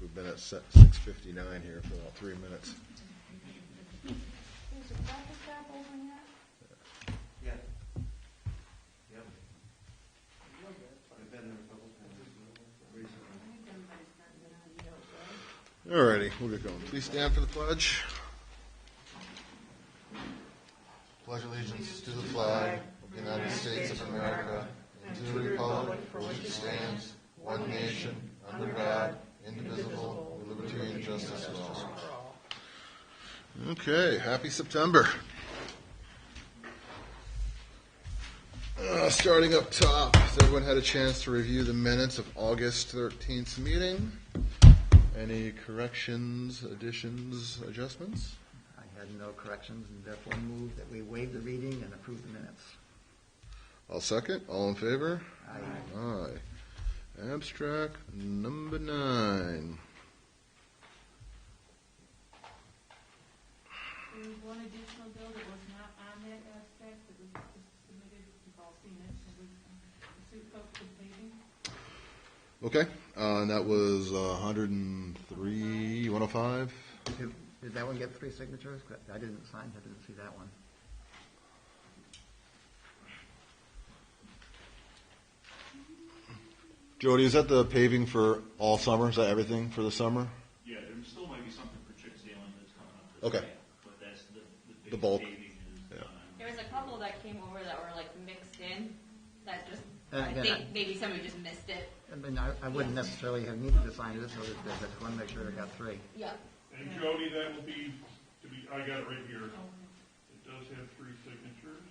we've been at 6:59 here for about 3 minutes. Is the traffic stop over yet? Yeah. Yep. I've been there a couple times recently. I think everybody's starting to get on those, right? Alrighty, we'll get going. Please stand for the pledge. Pledge allegiance to the flag of the United States of America and to the republic for which it stands, one nation, under God, indivisible, with liberty and justice for all. Okay, happy September. Starting up top, has everyone had a chance to review the minutes of August 13th meeting? Any corrections, additions, adjustments? I had no corrections and therefore move that we waive the reading and approve the minutes. I'll second. All in favor? Aye. Aye. Abstract number 9. There was one additional bill that was not on that abstract that was submitted, you've all seen it, it was the suit coat for paving. Okay, and that was 103, 105. Did that one get 3 signatures? I didn't sign, I didn't see that one. Jody, is that the paving for all summer? Is that everything for the summer? Yeah, there still might be something for chip sealing that's coming up. Okay. But that's the The bulk. paving is Yeah. done. There was a couple that came over that were like mixed in, that just, And I again, think maybe somebody just missed it. I mean, I wouldn't necessarily have needed to sign this, so I just want to make sure I got 3. Yeah. And Jody, that will be, I got it right here. It does have 3 signatures.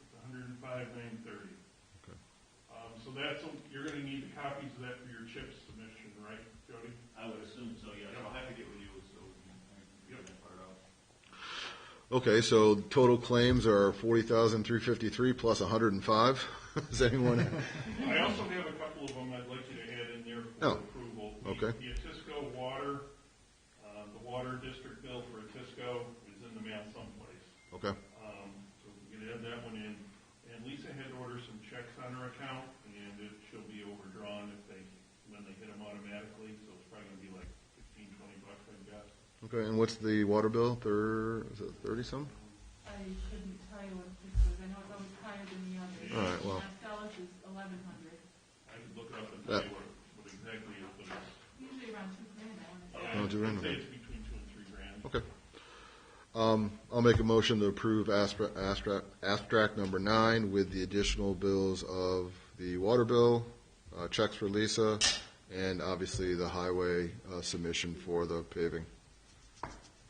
It's 105,930. Okay. So that's, you're gonna need the copies of that for your chip submission, right, Jody? I would assume so, yeah. I'll have to get with you so we can get that part out. Okay, so total claims are 40,353 plus 105. Is anyone? I also have a couple of them I'd like you to add in there for approval. Okay. The Atisco water, the water district bill for Atisco is in the mail someplace. Okay. So we can add that one in. And Lisa had ordered some checks on her account, and she'll be overdrawn when they hit them automatically. So it's probably gonna be like $15, $20, I guess. Okay, and what's the water bill? Is it 30 some? I couldn't tell you what this was, I know it's always higher than the others. All right, well. Marcellus is 1,100, I could look it up and tell you what exactly it is, but it's. usually around $2,000, I want to say. Oh, $2,000, I'd say okay. it's between $2,000 and $3,000. Okay. I'll make a motion to approve abstract number 9 with the additional bills of the water bill, checks for Lisa, and obviously the highway submission for the paving.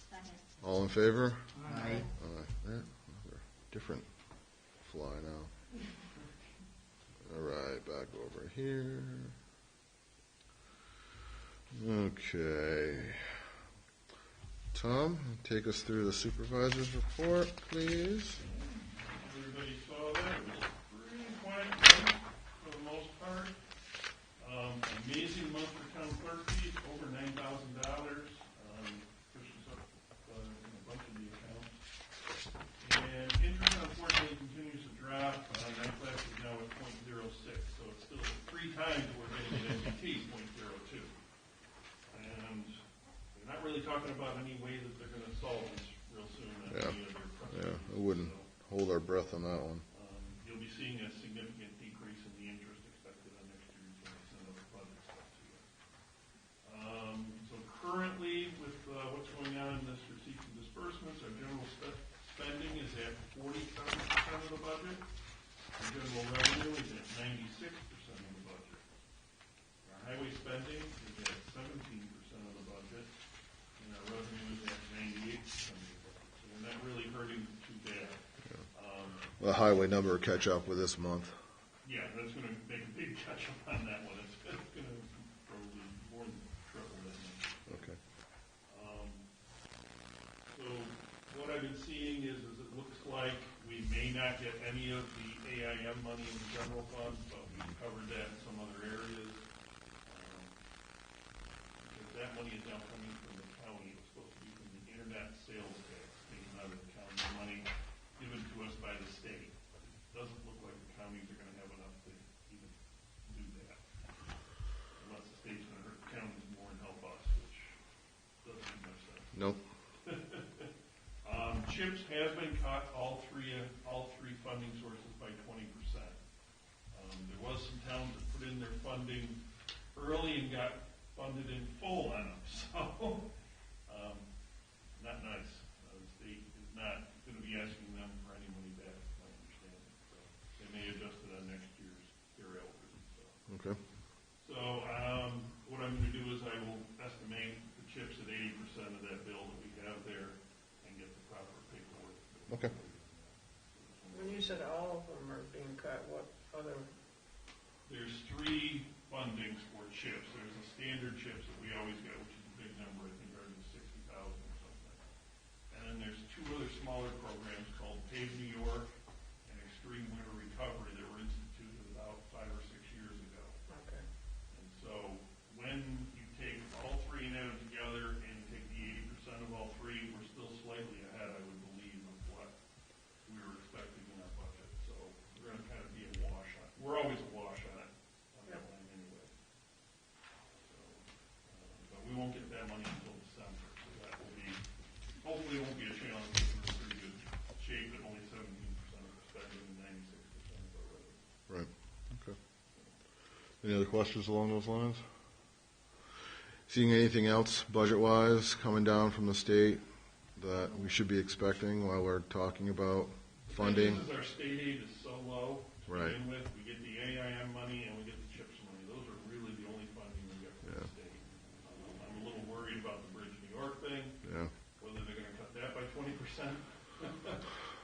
Second. All in favor? Aye. They're different fly now. All right, back over here. Okay. Tom, take us through the supervisor's report, please. Everybody saw that. It was pretty quiet month for the most part. Amazing month for town clerk fees, over $9,000. Pushes up in a bunch of the accounts. And interest unfortunately continues to drop. NICLAS is now at 0.06, so it's still 3 times we're getting at NCT, 0.02. And they're not really talking about any way that they're going to solve this real soon. Yeah. Any of their Yeah, frustrations. I wouldn't So, hold our breath on that one. you'll be seeing a significant decrease in the interest expected on next year's Senate budget stuff to you. So currently, with what's going on in this receipts and disbursements, our general spending is at 47% of the budget. Our general revenue is at 96% of the budget. Our highway spending is at 17% of the budget, and our revenue is at 98% of the budget. So we're not really hurting too bad. The highway number will catch up with this month. Yeah, that's going to make a big catch up on that one. It's going to probably more than triple that number. Okay. So what I've been seeing is it looks like we may not get any of the AIM money in the general fund, but we've covered that in some other areas. Because that money is now coming from the county. It's supposed to be from the internet sales tax, taken out of the county money given to us by the state. But it doesn't look like the counties are going to have enough to even do that. Unless the state's going to hurt the counties more and help Nope. CHIPS has been cut, all three funding sources by 20%. There was some towns that put in their funding early and got funded in full on them, so, not nice. The state is not gonna be asking them for any money back, my understanding, so they may adjust it on next year's carryover, so. Okay. So, what I'm gonna do is I will estimate the CHIPS at 80% of that bill that we have there and get the proper paperwork. Okay. When you said all of them are being cut, what other? There's three fundings for CHIPS. There's a standard CHIPS that we always get, which is a big number, I think ours is 60,000 or something. And then there's two other smaller programs called Pave New York and Extreme Winter Recovery that were instituted about 5 or 6 years ago. Okay. And so when you take all three and add them together and take the 80% of all three, we're still slightly ahead, I would believe, of what we were expecting in our budget. So we're going to kind of be a wash on it. We're always a wash on it, on that line anyway. So, but we won't get that money until December. So that will be, hopefully it won't be a challenge because we're in pretty good shape at only 17% of our spending and 96% of our revenue. Right. Okay. Any other questions along those lines? Seeing anything else budget-wise coming down from the state that we should be expecting while we're talking about funding? This is our state aid is so low to Right. begin with. We get the AIM money and we get the CHIPS money. Those are really the only funding we get from Yeah. the state. I'm a little worried about the Bridge New York thing, Yeah. whether they're going to cut that by 20%.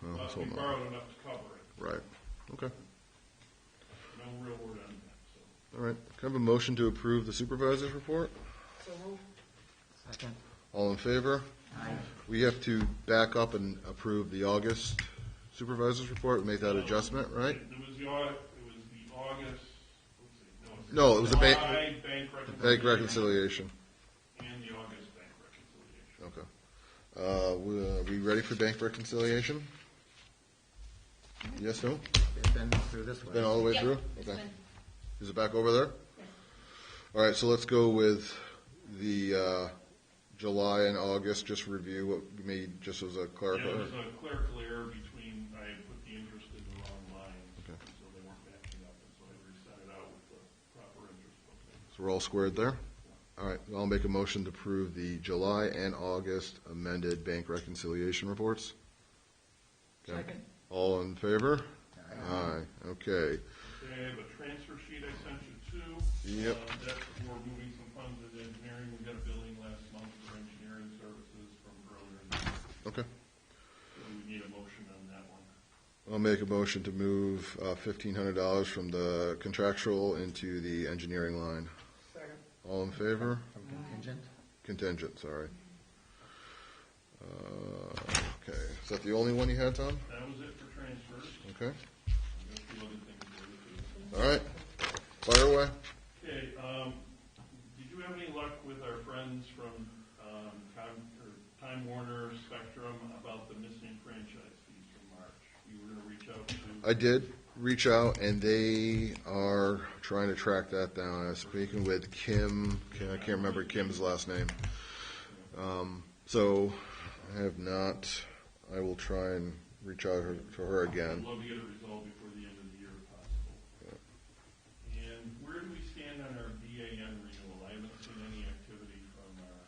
Well, let's We hope not. borrowed enough to cover it. Right. Okay. No real word on that. So All right. Can I have a motion to approve the supervisor's report? So move. Second. All in favor? Aye. We have to back up and approve the August supervisor's report, make that adjustment, right? It was the August. Let's see. No, it was the bank July bank reconciliation. and the August bank reconciliation. Okay. We ready for bank reconciliation? Yes, no? It's been through this way. Been all the way Yep, through? it's Okay. been- Is it back over there? All right, so let's go with the July and August, just review what we made, just as a Yeah, clarifier. there was a clerical error between, I had put the interest in the wrong line, Okay. so they weren't matching up, and so I resent it out with the proper interest. So we're all squared there? All right, I'll make a motion to approve the July and August amended bank reconciliation reports. Okay. Second. All in favor? Aye. Aye, okay. Okay, I have a transfer sheet I sent you too. Yep. That's for moving some funds into engineering. We got a billing last month for engineering services from earlier in the year. Okay. So we need a motion on that one. I'll make a motion to move $1,500 from the contractual into the engineering line. Second. All in favor? From contingent? Contingent, sorry. Okay, is that the only one you had, Tom? That was it for transfers. Okay, I've got a few other things there too. all right, fire away. Okay, did you have any luck with our friends from Time Warner Spectrum about the missing franchise fees from March? You were going to reach out to? I did reach out, and they are trying to track that down. I was speaking with Kim, I can't remember Kim's last name. So I have not, I will try and reach out to her I'd again. love to get a result before the end of the year if possible. And where do we stand on our BAN renewal? I haven't seen any activity from our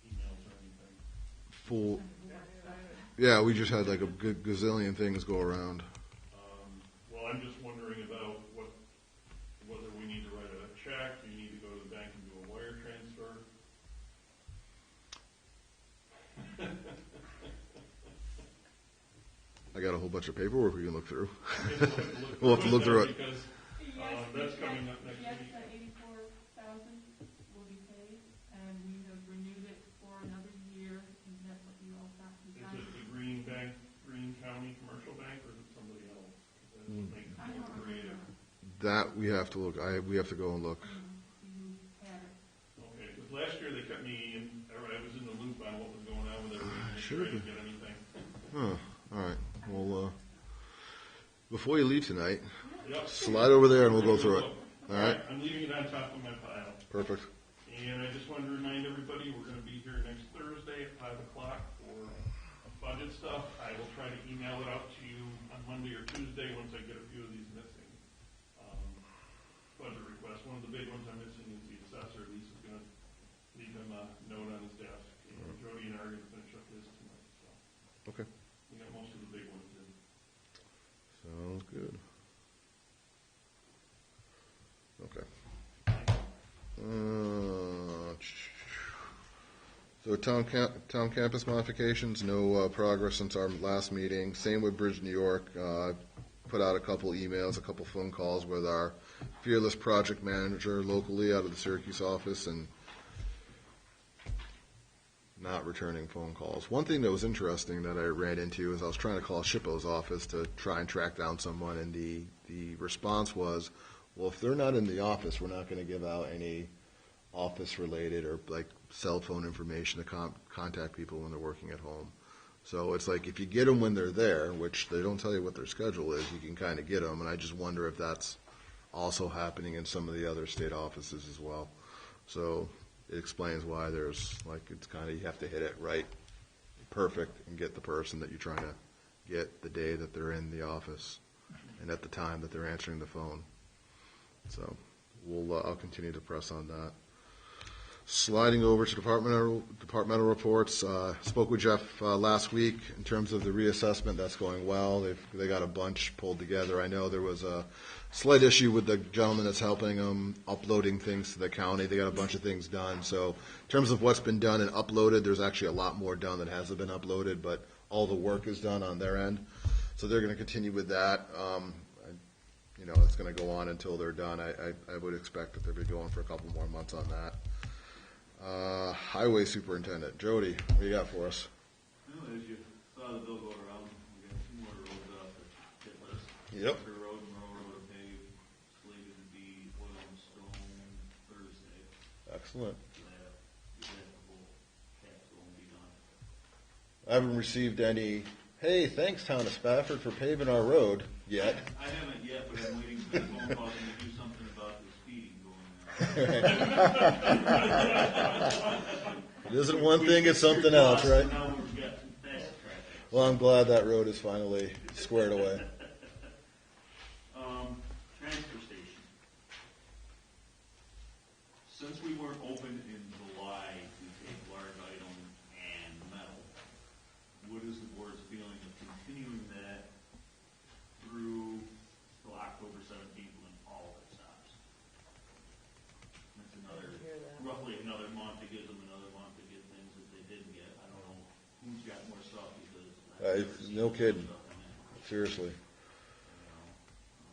emails or anything. Full, yeah, we just had like a gazillion things go around. Well, I'm just wondering about whether we need to write a check, do you need to go to the bank and do a wire transfer? I got a whole bunch of paperwork we can look through. We'll have to look through it. Because Yes, that's coming up next yes, week. that 84,000 will be paid, and we have renewed it for another year, and that's what you all got to Is sign. it the Green Bank, Green County Commercial Bank, or is it somebody else? That makes it I more don't creative. remember. That we have to look, we have to go and look. You had it. Okay, because last year they kept me in, I was in the loop on what was going on with everything. Make Should sure I have didn't get anything. Huh, all right, well, before you leave tonight, Yep. slide over there and we'll go through it. All right, I'm leaving it on top of my pile. perfect. And I just wanted to remind everybody, we're going to be here next Thursday at 5 o'clock for budget stuff. I will try to email it out to you on Monday or Tuesday once I get a few of these missing budget requests. One of the big ones I'm missing is the assessor. Lisa's going to leave him a note on his desk. And Jody and I are going to finish up his tonight. So Okay. we got most of the big ones in. Sounds good. Okay. So town campus modifications, no progress since our last meeting. Same with Bridge New York. Put out a couple emails, a couple phone calls with our fearless project manager locally out of the Syracuse office, and not returning phone calls. One thing that was interesting that I ran into is I was trying to call SHPO's office to try and track down someone, and the response was, well, if they're not in the office, we're not going to give out any office-related or like cell phone information to contact people when they're working at home. So it's like if you get them when they're there, which they don't tell you what their schedule is, you can kind of get them, and I just wonder if that's also happening in some of the other state offices as well. So it explains why there's like it's kind of you have to hit it right, perfect, and get the person that you're trying to get the day that they're in the office and at the time that they're answering the phone. So I'll continue to press on that. Sliding over to departmental reports. Spoke with Jeff last week in terms of the reassessment. That's going well. They got a bunch pulled together. I know there was a slight issue with the gentleman that's helping them uploading things to the county. They got a bunch of things done. So in terms of what's been done and uploaded, there's actually a lot more done that hasn't been uploaded, but all the work is done on their end. So they're going to continue with that. It's going to go on until they're done. I would expect that they'll be going for a couple more months on that. Highway Superintendent, Jody, what do you got for us? Well, as you saw the bill go around, we got 2 more roads off the hit list. Yep. Center Road and Monroe Road are paved, slated to be oil and stone Thursday. Excellent. The whole capsule will be done. I haven't received any, hey, thanks, Town of Spafford, for paving our road yet. I haven't yet, but I'm waiting for the phone call to do something about the speeding going there. It isn't one thing, it's something else, right? Now we've got fast traffic. Well, I'm glad that road is finally squared away. Transfer station. Since we weren't open in July to take large item and metal, what is the board's feeling of continuing that through till October 17th when all of it stops? That's roughly another month to give them another month to get things that they didn't get. I don't know who's got more stuff because No kidding. Seriously. It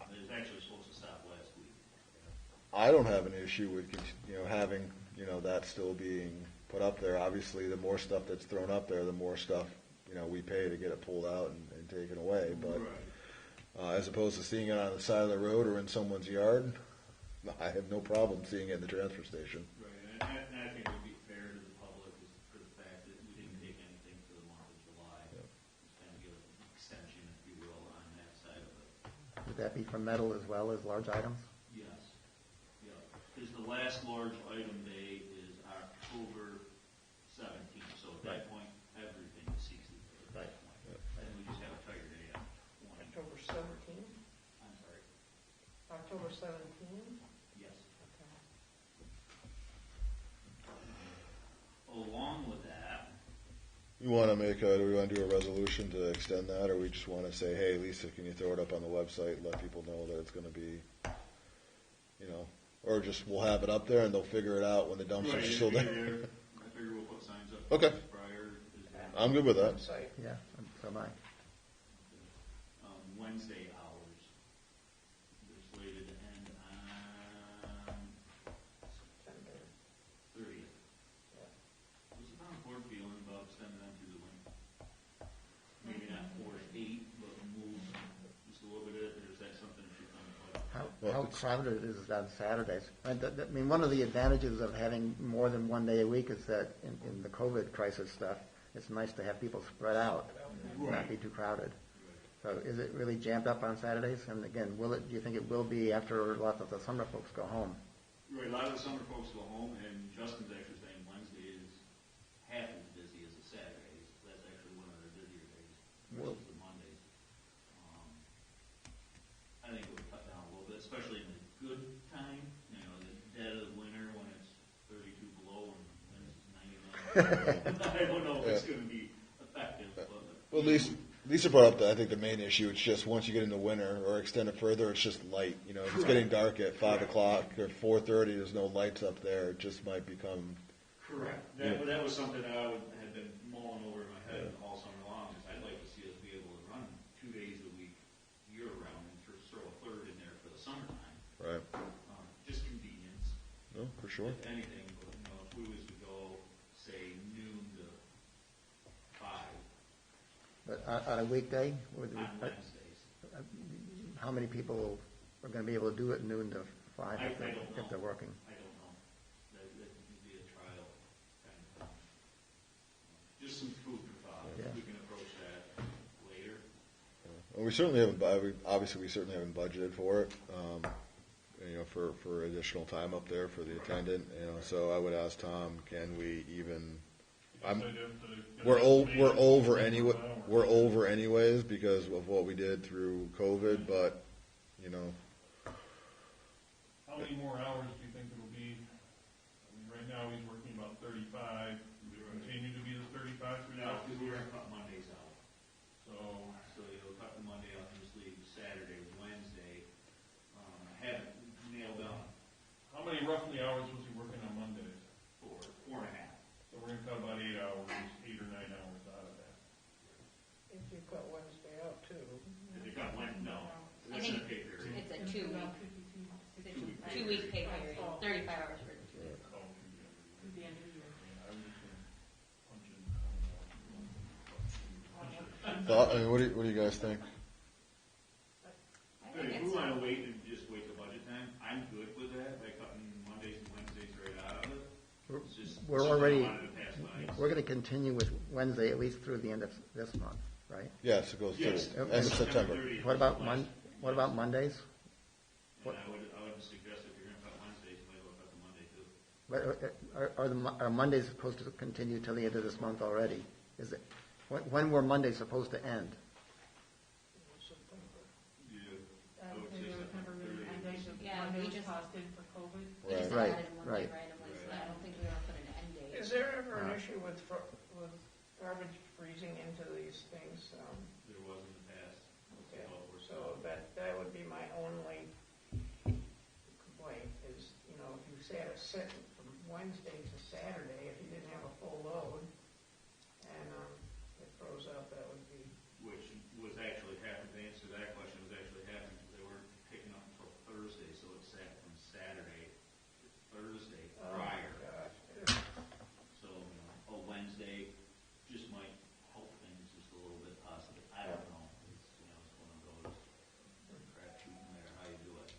was actually supposed to stop last week. I don't have an issue with, having, that still being put up there. Obviously, the more stuff that's thrown up there, the more stuff, we pay to get it pulled out and taken away. But as opposed to seeing it on the side of the road or in someone's yard, I have no problem seeing it in the transfer station. Right, and I think it would be fair to the public for the fact that we didn't take anything for the month of July. Yep. Just kind of give an extension, if you will, on that side of it. Would that be for metal as well as large items? Yes. Yeah. Because the last large item day is October 17th, so at that point, everything is ceased at that point. Yep. And we just have a tighter day on one. October 17th? I'm sorry. October 17th? Yes. Along with that, Do we want to do a resolution to extend that, or we just want to say, hey, Lisa, can you throw it up on the website and let people know that it's going to be, or just we'll have it up there and they'll figure it out when the dumpsters are still there. I figure we'll put signs up. Okay. Prior. I'm good with that. Website. Yeah, so am I. Wednesday hours. They're slated to end on September. 30th. What's the town board feeling about extending them through the winter? Maybe not 4 to 8, but move just a little bit, or is that something that you're going to How crowded is it on Saturdays? I mean, one of the advantages of having more than one day a week is that in the COVID crisis stuff, it's nice to have people spread out, not be too crowded. So is it really jammed up on Saturdays? And again, do you think it will be after lots of the summer folks go home? Right, a lot of the summer folks go home, and Justin's actually saying Wednesday is half as busy as a Saturday. I don't know if it's gonna be effective, but. Well, Lisa brought up I think the main issue. It's just once you get into winter or extend it further, it's just light. You know, if it's getting dark at 5 o'clock or 4:30, there's no lights up there. It just might become. Correct. That was something that I had been mulling over in my head all summer long, is I'd like to see us be able to run 2 days a week, year round, and throw a third in there for the summertime. Right. Just convenience, No, for sure. if anything, but, if we was to go, say, noon to 5 But on a weekday, on Wednesdays. how many people are going to be able to do it noon to 5 I don't know. if they're working? I don't know. That would be a trial kind of thing. Just some food for thought. Yeah. We can approach that later. Well, we certainly haven't. Obviously, we certainly haven't budgeted for it. For additional time up there for the attendant. So I would ask Tom, can we even? We're over anyway. We're over anyways because of what we did through COVID. But How many more hours do you think it'll be? I mean, right now he's working about 35. Will it continue to be the 35 through No, now? because we're gonna cut Mondays out. So, So you'll cut the Monday out, and just leave Saturday, Wednesday. I haven't nailed down how many roughly hours was he working on Mondays? for 4.5. So we're gonna cut about 8 hours, 8 or 9 hours out of that. If you cut Wednesday out too. If you cut Wednesday, no. I That's in think a pay period. it's a 2 week, it's a 2 week pay period, 35 hours for 2 weeks. Oh, To the end of the year. yeah, I was just gonna punch in. thought. What do you guys think? I If think we it's, wanna wait and just wait till budget time, I'm good with that, by cutting Mondays and Wednesdays right out of it. It's just We're something I already- wanted to pass by. We're going to continue with Wednesday at least through the end of this month, right? Yes, it goes Yes, to end of September. 30th What about is the last- What about Mondays? And I would suggest if you're gonna cut Wednesdays, you might as well cut the Monday too. But are Mondays supposed to continue till the end of this month already? Is it? When were Mondays supposed to end? You, Do you remember when Monday, Yeah, we Monday was just- paused in for COVID? we just Right, added Monday right. randomly, so I don't think we ever put an end date. Is there ever an issue with garbage freezing into these things? there was in the past. Okay, So, so that would be my only complaint is, if you had a sit from Wednesday to Saturday, if you didn't have a full load, and it froze up, that would be, which was actually happening, to answer that question, was actually happening because they weren't picking up until Thursday, so it sat from Saturday to Thursday prior. gosh. So, a Wednesday just might help things just a little bit possibly. I don't know. It's one of those crapshoot no matter how you do it.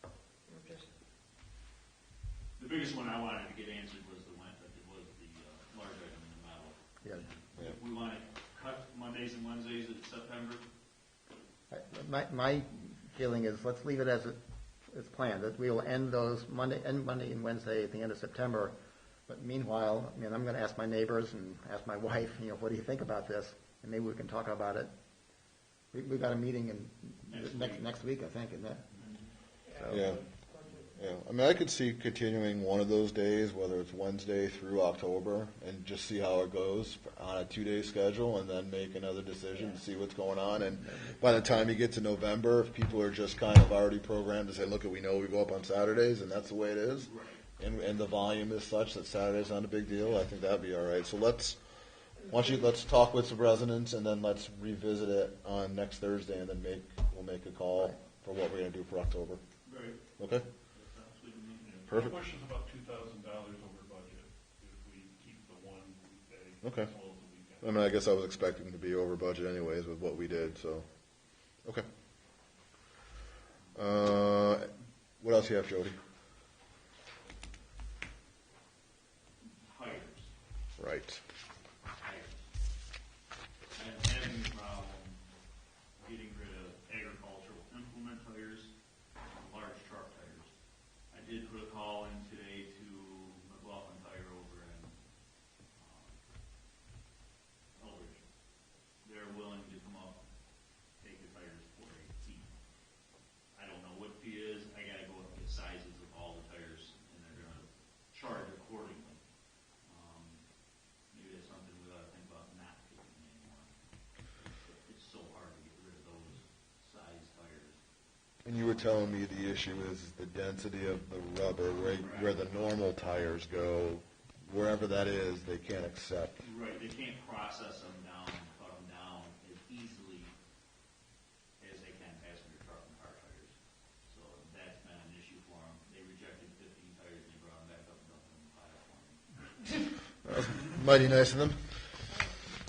I'm just, The biggest one I wanted to get answered was the large item in the metal. Yeah. If we want to cut Mondays and Wednesdays in September, My feeling is let's leave it as it's planned, that we will end Monday and Wednesday at the end of September. But meanwhile, I'm going to ask my neighbors and ask my wife, what do you think about this? And maybe we can talk about it. We've got a meeting next week, I think, isn't it? So- Yeah. Yeah. I could see continuing one of those days, whether it's Wednesday through October, and just see how it goes on a 2-day schedule, and then make another decision to see what's going on. And by the time you get to November, if people are just kind of already programmed to say, look, we know we go up on Saturdays, and that's the way it is, and the volume is such that Saturday's not a big deal, I think that'd be all right. So let's talk with some residents, and then let's revisit it on next Thursday, and then we'll make a call for what we're going to do for October. right. Okay? Perfect. My question's about $2,000 over budget if we keep the one weekday Okay. as well as the weekend. I guess I was expecting to be over budget anyways with what we did, so, okay. What else you have, Jody? Hires. Right. I'm having a problem getting rid of agricultural implement tires, large truck tires. I did put a call in today to McLaughlin Tire over in Eldridge. They're willing to come up, take the tires for a fee. I don't know what fee is. I gotta go with the sizes of all the tires, and they're gonna charge accordingly. telling me the issue is the density of the rubber, where the normal tires go, wherever that is, they can't accept. Right, they can't process them down, cut them down as easily as they can passenger truck and car tires. So that's been an issue for them. They rejected 15 tires and they brought them back up and dumped them in the pile for me. Mighty nice of them.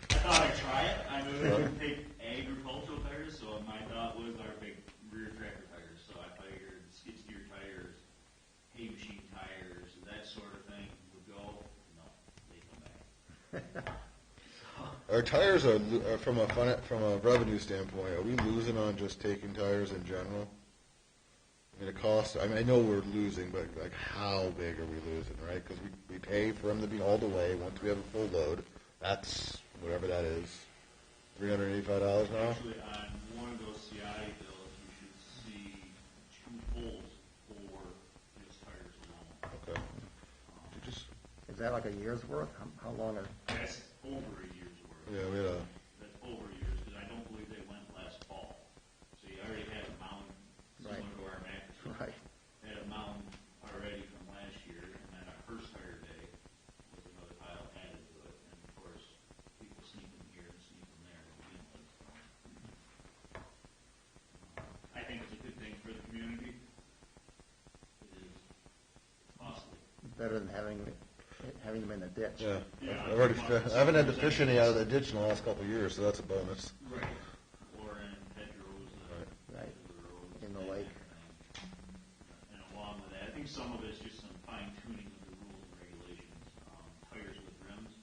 I thought I'd try it. I knew they wouldn't take agricultural tires, so my thought was our big rear tractor tires. So I figured skid steer tires, hay machine tires, that sort of thing would go. No, they come back. Our tires are from a revenue standpoint. Are we losing on just taking tires in general? I mean, it costs. I mean, I know we're losing, but like, how big are we losing, right? Because we pay for them to be hauled away once we have a full load. That's whatever that is, $385 now. Actually, on one of those CI bills, you should see 2 pulls for just tires alone. Okay. You just Is that like a year's worth? How long are, That's over a year's worth. yeah, we had a. That's over a year's, because I don't believe they went last fall. So you already had a mound similar Right. to our mattress. right? Had a mound already from last year, and then our first tire day was another pile added to it. And of course, people sneak them here and sneak them there to begin with. I think it's a good thing for the community. It is costly. Better than having them in the ditch. Yeah, Yeah, I haven't had to fish any out of the ditch in the last couple of years, so that's a bonus. Right. Or in hedgerows, Right. the roads, In the that lake. kind of thing. And along with that, I think some of it's just some fine tuning of the rules and regulations. Tires with rims,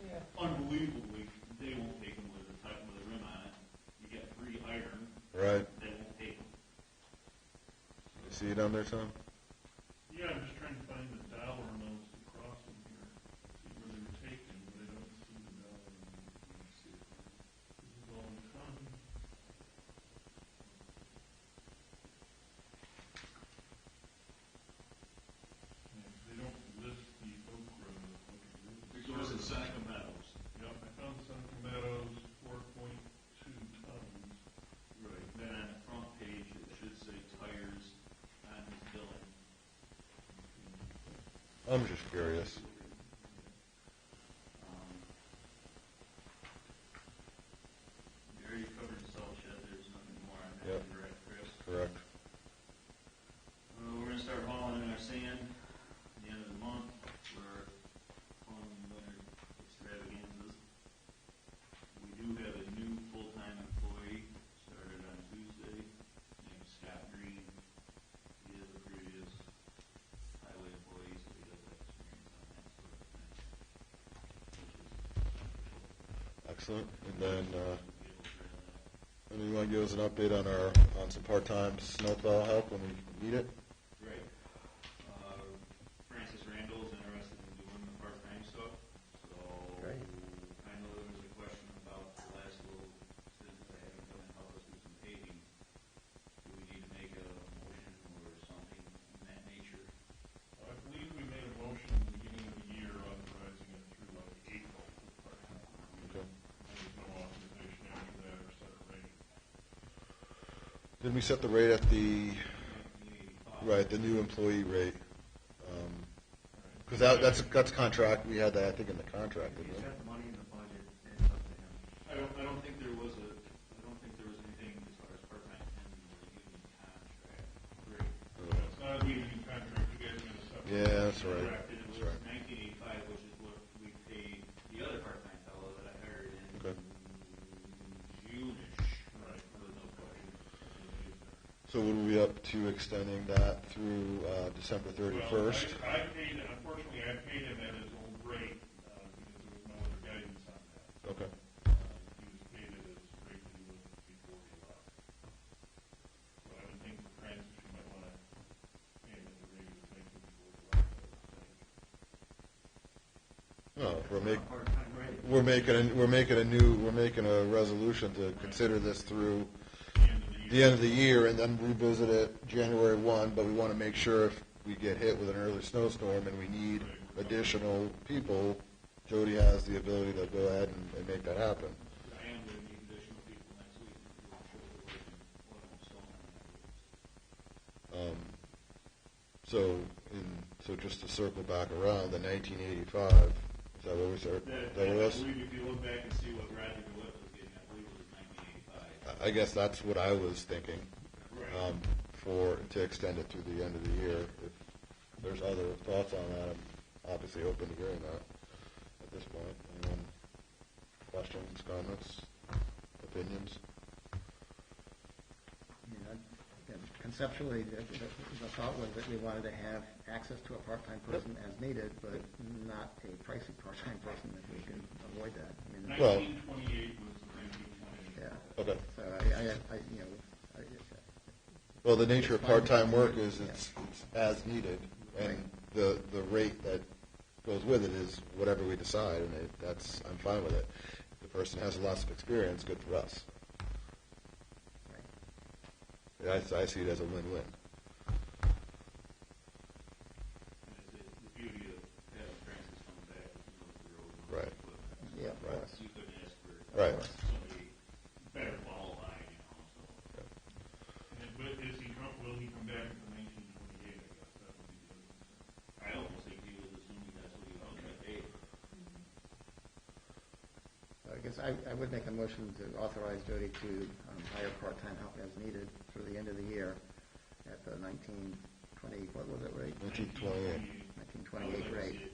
Yeah. unbelievably, they won't take them with a rim on it. You get 3 iron, Right. they won't take them. You see it down there, Tom? Yeah, I'm just trying to find the dollar amounts across them here, see where they were taken, but I don't see the dollar amount. Let me see. This is all in tons. Yeah, they don't list the Oak Grove. It goes in Seneca Meadows. Yep, I found Seneca Meadows, 4.2 tons. Right. Then on the front page, it should say tires on his billing. I'm just curious. We already covered the salt shed, there's nothing more on that, Yep. correct, Chris? Correct. We're gonna start hauling in our sand at the end of the month for fun winter extravaganzas. We do have a new full-time employee, started on Tuesday, named Scott Green. He is a previous highway employee, so he does have experience on that sort of thing, which is beneficial. Excellent. And then, to be able to grab that. and you want to give us an update on some part-time snowplow help when we need it? Right. Francis Randall's interested in doing the part-time stuff, so Great. I know there was a question about the last little stint that I had him come and help us do some paving. Do we need to make a motion or something in that nature? I believe we made a motion at the beginning of the year authorizing it through like April for part-time. Okay. There was no authorization after that or set a rate. Didn't we set the rate at the, 1985. right, the new employee rate? Right. Because that's contract, we had that, I think, in the contract, If you didn't we? set the money in the budget, it's up to him. I don't think there was anything as far as part-time in the union contract. Great. It's not a union contract, you guys made a separate. Yeah, that's right. Correct, and it That's was right. 1985, which is what we paid the other part-time fellow that I hired in Okay. June-ish. Right. With no question. So would we be up to extending that through December 31st? Well, I paid, unfortunately, I paid him at his old rate, because there was no other guidance on that. Okay. He was paid at his rate that he was before he left. So I would think for Francis, you might want to pay him at the rate he was making before he left, I would think. No, Part-time rate. we're making a resolution to consider this through The end of the the year. end of the year and then revisit it January 1, but we want to make sure if we get hit with an early snowstorm and we need additional people, Jody has the ability to go ahead and make that happen. I am going to need additional people next week if you want to show the way and oil and stone on that. So just to circle back around, the 1985, is that what we said? That, That I was? believe if you look back and see what Roger DeWitt was getting, I believe it was 1985. I guess that's what I was thinking, Right. to extend it through the end of the year. If there's other thoughts on that, I'm obviously open to hearing that at this point. Anyone, questions, comments, opinions? Again, conceptually, the thought was that we wanted to have access to a part-time person as needed, but not a pricey part-time person if we can avoid that. I mean, Well- 1928 was the 1928. yeah. Okay. So Well, the nature of part-time work is it's as needed, and the rate that goes with it is whatever we decide, and I'm fine with it. If the person has lots of experience, good for us. I see it as a win-win. And the beauty of having Francis come back is he knows the road. Right. Yeah, of Right. course. You couldn't ask for Right. somebody better qualified, so. But will he come back to 1928, I guess, that would be the other concern. I almost think he was assuming that's what he was going to pay. I guess I would make a motion to authorize Jody to hire part-time help as needed through the end of the year at the 1920, what was it rate? 1928. 1928 rate.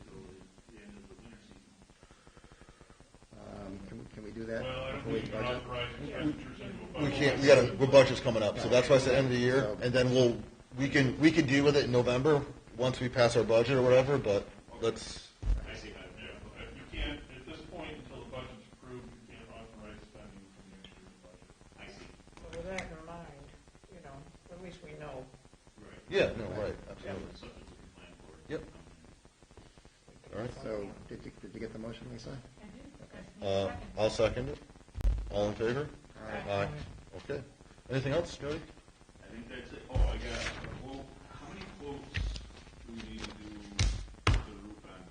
The end of the winter season. Can we do that Well, I don't before we think you can budget? authorize expenditures into a We budget. can't, our budget's coming up, so that's why I said end of the year, So- and then we can deal with it in November, once we pass our budget or whatever, but let's, I see how, Yeah, but you can't, at this point, until the budget's approved, you can't authorize spending from next year's budget. I see. Well, with that in mind, at least we know. Right. yeah, no, right, absolutely. It's something we can plan for. Yep. All right, So, did you get the motion, Lisa? I do. That's me. I'll second it. All in favor? Aye. Okay. Anything else, Jody? I think that's it. Oh, I got a quote. How many quotes do we need to do the roof on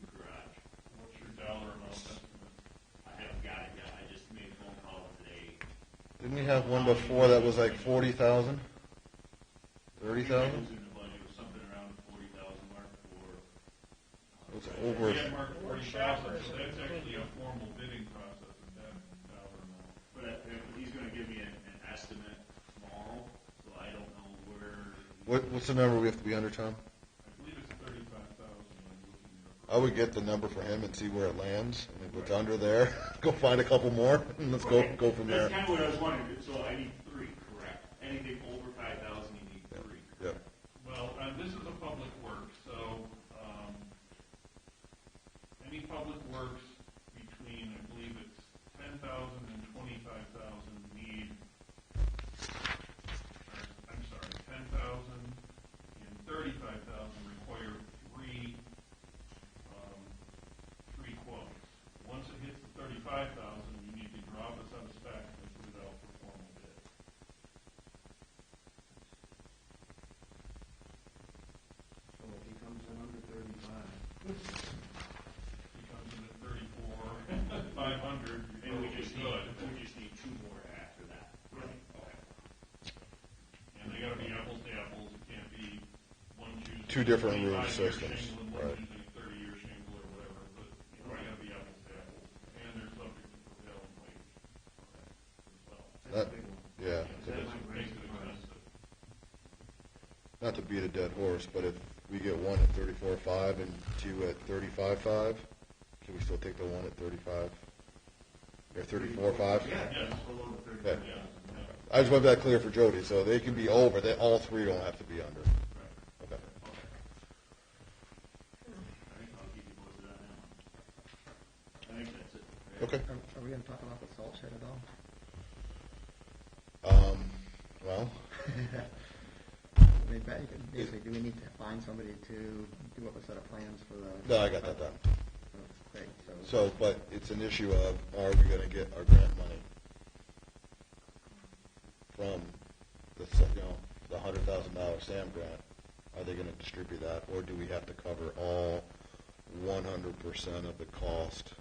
the garage? What's your dollar amount estimate? I haven't got it yet. I just made a phone call today. Didn't we have one before that was like 40,000? 30,000? It was in the budget, it was something around the 40,000 mark for. It was over, We had marked 40,000, so that's actually a formal bidding process at that dollar amount. But he's going to give me an estimate tomorrow, so I don't know where. what's the number we have to be under, Tom? I believe it's 35,000. I'm looking it I would get the number for him and see where it lands, and if it's under there, go find a couple more, and let's go from there. That's kind of what I was wondering. So I need 3, correct? Anything over 5,000, you need 3. Yep. Well, this is a public work, so any public works between, I believe it's 10,000 and 25,000 need, I'm sorry, 10,000 and 35,000 require three quotes. Once it hits the 35,000, you need to drop us on spec and put it out for formal bid. So if he comes in under 35, He comes in at 34, 500, And you're we just good. need 2 more after that. Right. Okay. And they gotta be apples to apples, it can't be one choosing. Two different roof 25-year systems, shingle and one right. choosing a 30-year shingle or whatever, but, they gotta be apples to apples. And they're subject to prevailing wage. As well. that's That- a big one. Yeah. So That that's might what raise makes it the price. expensive. Not to beat a dead horse, but if we get one at 34.5 and 2 at 35.5, can we still take the one at 35? Or 34.5? Yeah, Yes. it's below the 35. Okay. Yeah, yeah. I just want that clear for Jody, so they can be over, all 3 don't have to be under. Right. Okay. All right, I'll keep you posted on that one. I think that's it. Okay. Are we going to talk about the salt shed at all? Well, I mean, basically, do we need to find somebody to do up a set of plans for the? no, I got that done. Great, So, but it's an issue of, are we gonna get our grant money from the $100,000 SAM grant? Are they gonna distribute that, or do we have to cover all 100% of the cost?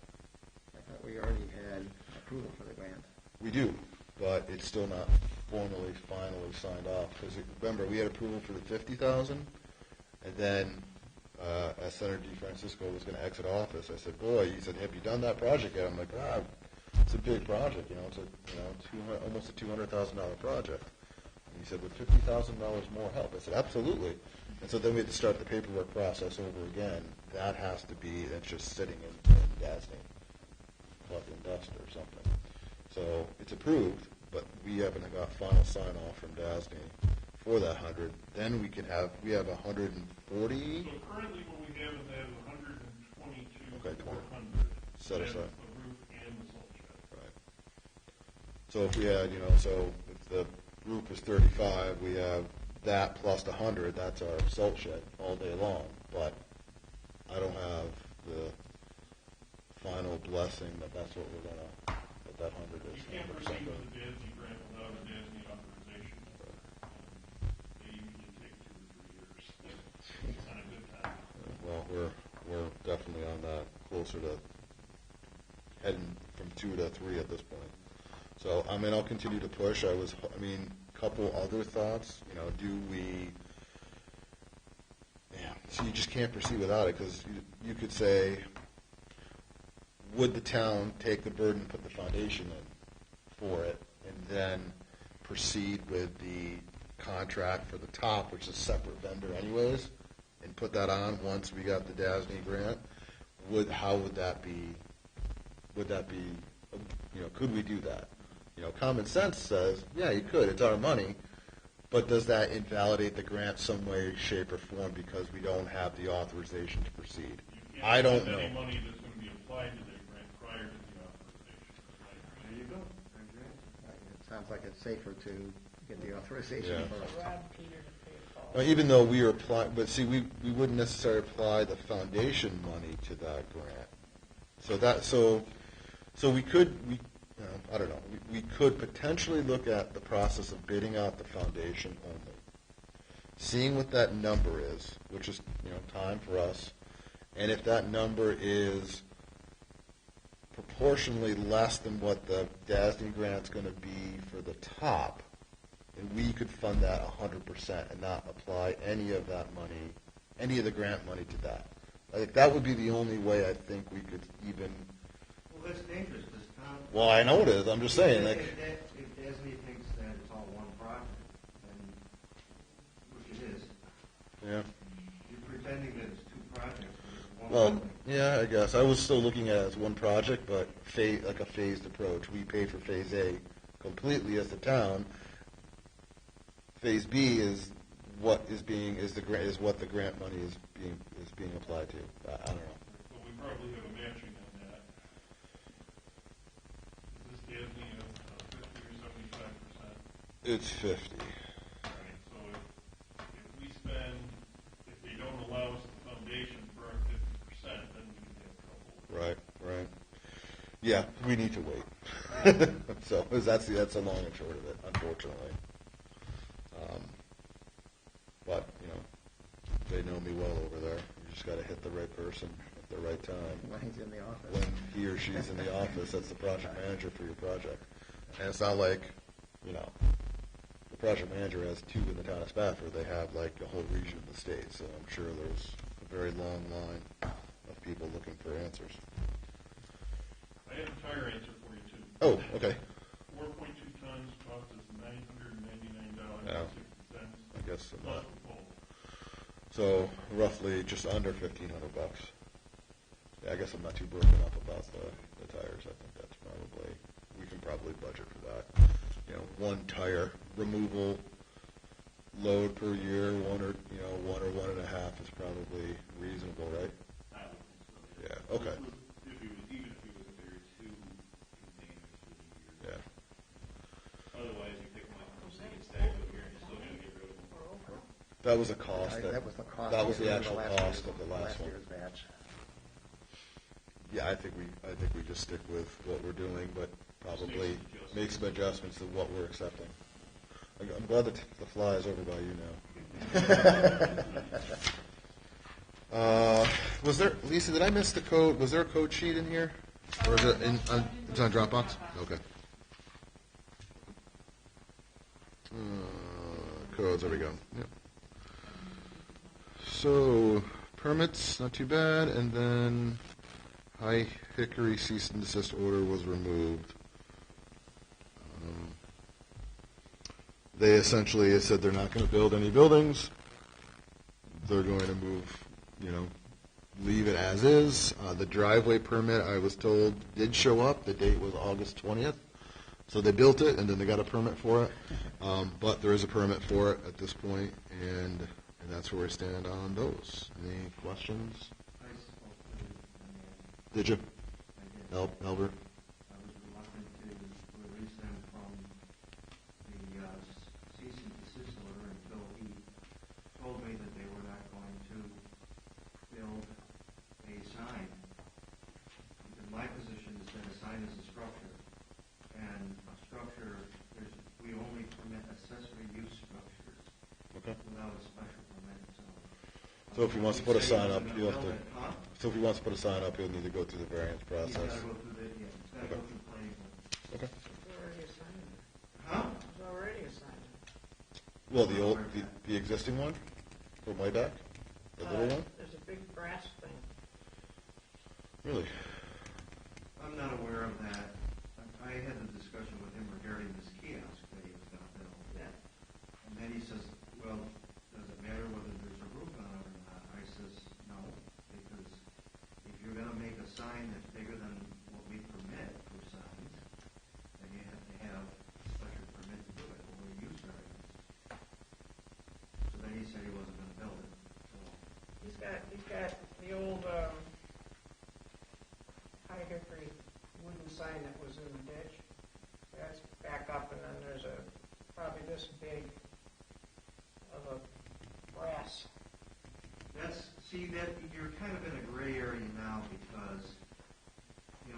I thought we already had approval for the grant. We do, but it's still not formally, finally signed off. Because remember, we had approval for the 50,000, and then as Senator DeFrancisco was going to exit office, I said, "Boy," he said, "have you done that project yet?" I'm like, it's a big project, it's a almost a $200,000 project." And he said, "Would $50,000 more help?" I said, "Absolutely." And so then we had to start the paperwork process over again. That has to be, it's just sitting in DASNY, collecting dust or something. So it's approved, but we haven't got final sign off from DASNY for that 100. Then we have 140. So currently what we have is that is 122, Okay, 400. Set That's aside. the roof and the salt shed. Right. So if we had, so if the roof is 35, we have that plus the 100, that's our salt shed all day long. But I don't have the final blessing that that's what we're going to, that 100 is. You can't 100% proceed done. with the DASNY grant without a DASNY authorization. They usually take 2 to 3 years on a good time. Well, we're definitely on that, closer to heading from 2 to 3 at this point. So, I'll continue to push. Couple other thoughts. Do we? Yeah. So you just can't proceed without it, because you could say, would the town take the burden, put the foundation in for it, and then proceed with the contract for the top, which is a separate vendor anyways, and put that on once we got the DASNY grant? How would that be? Would that be? Could we do that? Common sense says, yeah, you could. It's our money. But does that invalidate the grant some way, shape, or form because we don't have the authorization to proceed? You can't I don't spend any know. money that's going to be applied to that grant prior to the authorization. There you go. There's your answer. It sounds like it's safer to get the authorization Yeah. first. So Rob Peter to pay Paul. Well, even though we are applying, but see, we wouldn't necessarily apply the foundation money to that grant. So we could, I don't know, we could potentially look at the process of bidding out the foundation only, seeing what that number is, which is, time for us, and if that number is proportionally less than what the DASNY grant's going to be for the top, and we could fund that 100% and not apply any of that money, any of the grant money to that. I think that would be the only way I think we could even. Well, that's dangerous, because Tom. Well, I know it is. I'm just saying, If DASNY thinks that it's all one project, then, which it is, Yeah. you're pretending that it's 2 projects, but it's one Well, building. yeah, I guess I was still looking at it as one project, but like a phased approach. We pay for Phase A completely as the town. Phase B is what the grant money is being applied to. I don't know. But we probably have a matching on that. Is this DASNY 50 or 75%? It's 50. Right, so if they don't allow us the foundation for our 50%, then we can have trouble. Right. Yeah, we need to wait. So that's the long and short of it, unfortunately. But they know me well over there. You just got to hit the right person at the right time. When he's in the office. When he or she's in the office, that's the project manager for your project. And it's not like, the project manager has 2 in the town of Spafford. They have like a whole region of the state. So I'm sure there's a very long line of people looking for answers. I have a tire answer for you, too. Oh, okay. 4.2 tons cost us $999.60. Yeah. I guess Plus not. the pole. So roughly just under $1,500. Yeah, I guess I'm not too broken up about the tires. I think that's probably, we can probably budget for that. 1 tire removal load per year, 1 or 1.5 is probably reasonable, right? I would think so. Yeah, okay. Even if it was there 2 containers for the year. Yeah. Otherwise, you pick them up from the state stack over here, and you're still gonna get rid of them. That was a cost. That was the cost. That was the of actual cost of the last one. year's batch. Yeah, I think we just stick with what we're doing, but probably make some adjustments to what we're accepting. I'm glad that the fly is over by you now. Was there, Lisa? Did I miss the code? Was there a code sheet in here, or is it it's on Dropbox? Okay. Codes, there we go. Yep. So, permits, not too bad, and then High Hickory cease and desist order was removed. They essentially said they're not going to build any buildings. They're going to move, leave it as is. The driveway permit, I was told, did show up. The date was August 20th. So they built it, and then they got a permit for it. But there is a permit for it at this point, and that's where we stand on those. Any questions? I spoke to Did you, I did. Albert? I was reluctant to release them from the cease and desist order until he told me that they were not going to build a sign. Because my position is that a sign is a structure, and a structure, we only permit accessory use structures Okay. without a special permit, so. So if he wants to put a He said sign he up, wasn't he'll gonna have build to. it, huh? So if he wants to put a sign up, he'll need to go through the variance He's process. gotta go through the, yeah, he's gotta go through the planning board. Okay. There's already a sign there. Huh? There's already a sign there. Well, the existing one from way back, the little one. There's a big brass thing. Really? I'm not aware of that. I had a discussion with him regarding this kiosk that he was gonna build. Yeah. And then he says, well, does it matter whether there's a roof on it or not? I says, no, because if you're gonna make a sign that's bigger than what we permit for signs, then you have to have a special permit to do it, or a use variance. So then he said he wasn't gonna build it, so. He's got the old, High Hickory wooden sign that was in the ditch. That's back up, and then there's probably this big of a brass. That you're kind of in a gray area now because,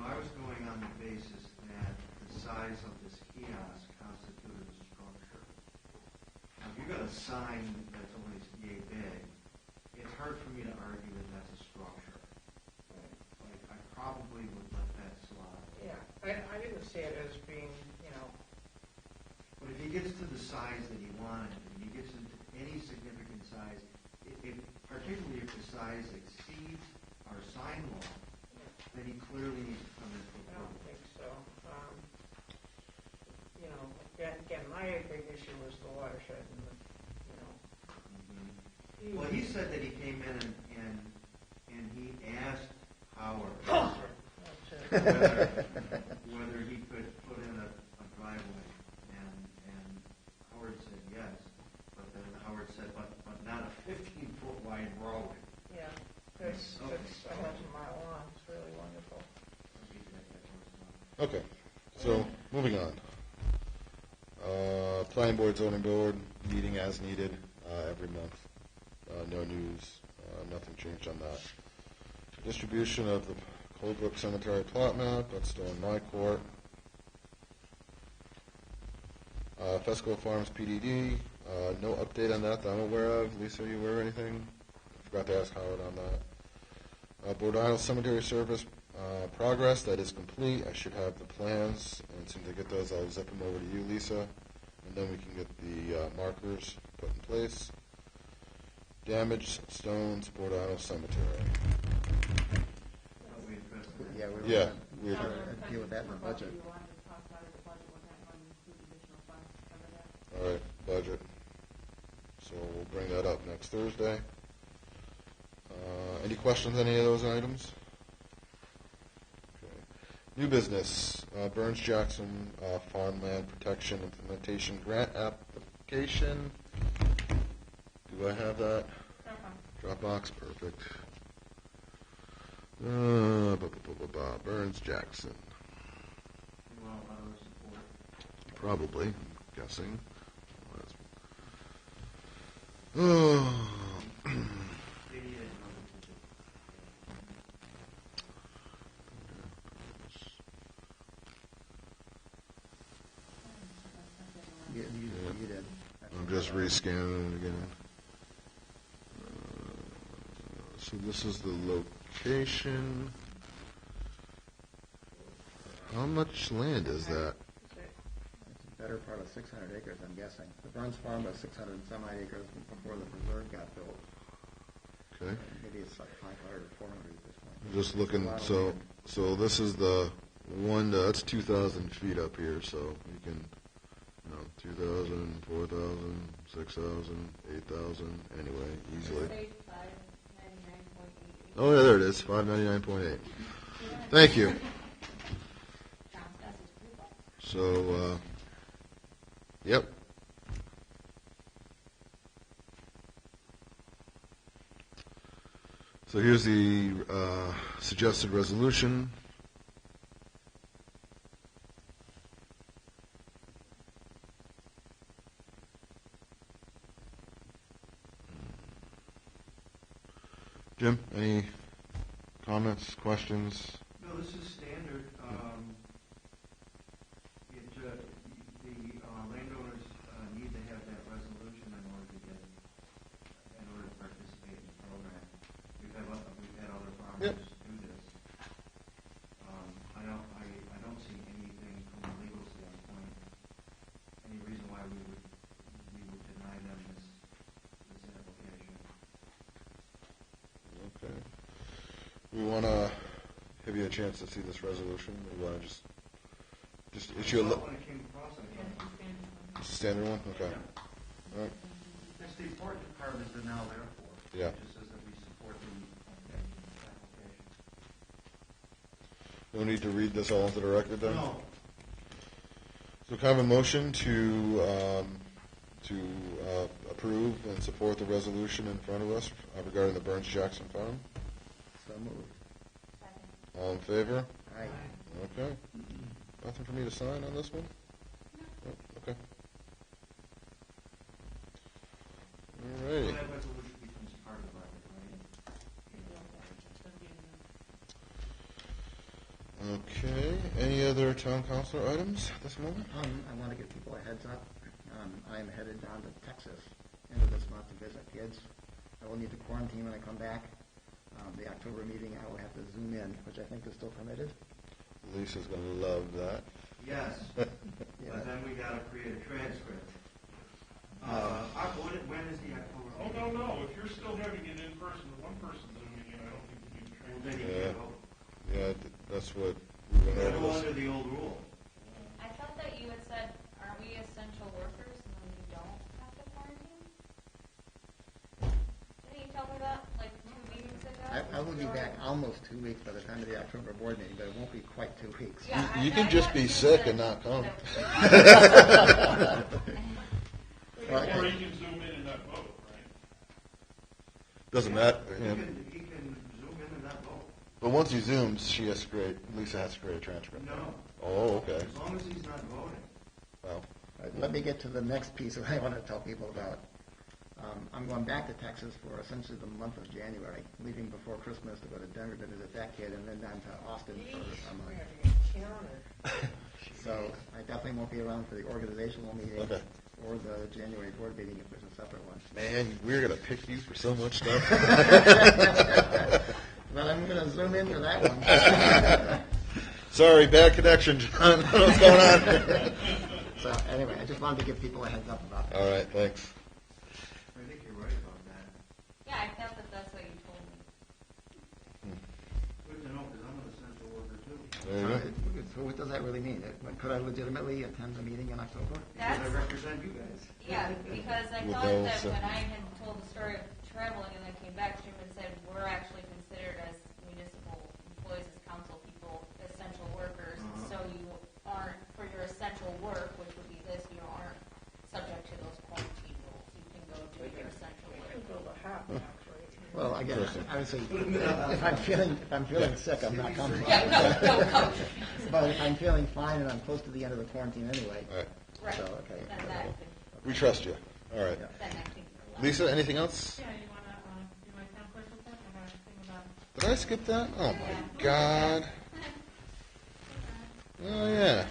I was going on the basis that the size of this kiosk constituted a structure. Now, if you've got a sign that's only yay big, it's hard for me to argue that that's a structure. Like, I probably would let that slide. Yeah, I didn't see it as being, But if he gets to the size that he wanted, and he gets into any significant size, particularly if the size exceeds our sign law, then he clearly needs to come in for I don't approval. think so. Again, my big issue was the watershed and Mhm. Well, he said that he came in and he asked Howard That's it. whether he could put in a driveway, and Howard said yes, but then Howard said, but not a 15-foot wide road. Yeah, that's a half a mile long. It's really wonderful. Okay. So moving on. Planning board, zoning board, meeting as needed every month. No news. Nothing changed on that. Distribution of the Coldbrook Cemetery plot map. That's still in my court. Fesco Farms PDD. No update on that I'm aware of. Lisa, are you aware of anything? I forgot to ask Howard on that. Bordeaux Island Cemetery Service progress. That is complete. I should have the plans, and as soon as I get those, I'll zip them over to you, Lisa, and then we can get the markers put in place. Damaged stones, Bordeaux Island Cemetery. We addressed that. Yeah, we were Yeah, gonna we Now, deal with that in the budget. You wanted to talk about the budget, what that one include additional funds to cover that? All right, budget. So we'll bring that up next Thursday. Any questions on any of those items? Okay. New business, Burns-Jackson Farmland Protection Implementation Grant Application. Do I have that? Dropbox, perfect. Burns-Jackson. You want a lot of support. Probably, I'm guessing. Oh. They need another budget. You did. I'm just rescanning it again. So this is the location. How much land is that? Is it better part of 600 acres, I'm guessing. The Burns Farm was 600 and some odd acres before the preserve got built. Okay. Maybe it's like 500 or 400 at this point. I'm just looking, It's a lot of so land. this is the one, that's 2,000 feet up here, so you can, 2,000, 4,000, 6,000, 8,000, anyway, easily. Say 599.88. Oh, yeah, there it is, 599.8. Thank you. John's guess is pretty low. So, yep. So here's the suggested resolution. Jim, any comments, questions? No, this is standard. The landowners need to have that resolution in order to participate in the program. We've had other farmers do this. I don't see anything from a legal standpoint, any reason why we would deny them this application. Okay. We want to have you a chance to see this resolution. We want to just issue a. When it came across, I Yeah, thought, it's a standard one. It's a standard one? Okay. All right. that's the important part is they're now there for. Yeah. It just says that we support the application. No need to read this all into the record then? No. So kind of a motion to approve and support the resolution in front of us regarding the Burns Jackson Farm. So moved. Second. All in favor? Aye. Okay. Nothing for me to sign on this one? Oh, okay. All So righty. that resolution becomes part of the record, right? Okay. Any other town councilor items at this moment? I want to give people a heads up. I'm headed down to Texas end of this month to visit kids. I will need to quarantine when I come back. The October meeting, I will have to Zoom in, which I think is still permitted. Lisa's going to love that. Yes, Yeah. but then we gotta create a transcript. When is the October? Oh, no, if you're still having it in person, one person zooming in, I don't think you need to Well, transfer. then you Yeah. can't vote. Yeah, that's what we We went gotta over go this. under the old rule. I thought that you had said, aren't we essential workers and then we don't have to quarantine? Didn't you tell me that like 2 meetings ago? I will be back almost 2 weeks by the time of the October board meeting, but it won't be quite 2 weeks. Yeah, You I can just thought be you sick said and not come. that- Well, Or you can zoom in and not vote, right? Doesn't matter. He Yeah. can zoom in and not vote. But once he zooms, Lisa has to create a transcript. No, Oh, okay. as long as he's not voting. Well, Let me get to the next piece that I want to tell people about. I'm going back to Texas for essentially the month of January, leaving before Christmas to go to Denver to visit that kid, and then down to Austin for a We're month. gonna get counted. So I definitely won't be around for the organizational meeting Okay. or the January board meeting if there's a separate one. man, we're going to pick you for so much stuff. But I'm going to zoom in for that one. Sorry, bad connection, John. What's going on? So anyway, I just wanted to give people a heads up about that. All right, thanks. I think you're right about that. Yeah, I thought that that's what you told me. Good to know, because I'm an essential worker too. There you go. So what does that really mean? Could I legitimately attend the meeting in October? Because I That's, represent you guys. yeah, because I With thought those, that when I had told the story of traveling and then came back, Jim had said, we're actually considered as municipal employees, as council people, essential workers. Uh-huh. So you aren't, for your essential work, which would be this, you aren't subject to those quarantine rules. You can go do your essential We work. can build a hot box right here. Well, again, I would say if I'm feeling sick, I'm not coming. Yeah, no, come. But if I'm feeling fine and I'm close to the end of the quarantine anyway, All right. Right. So, okay. Then that could, We trust you. All right. Yeah. then I think you're allowed. Lisa, anything else? Yeah, you wanna, do my town clerk report? I got a thing about, Did I skip that? Oh, my God. Oh, yeah.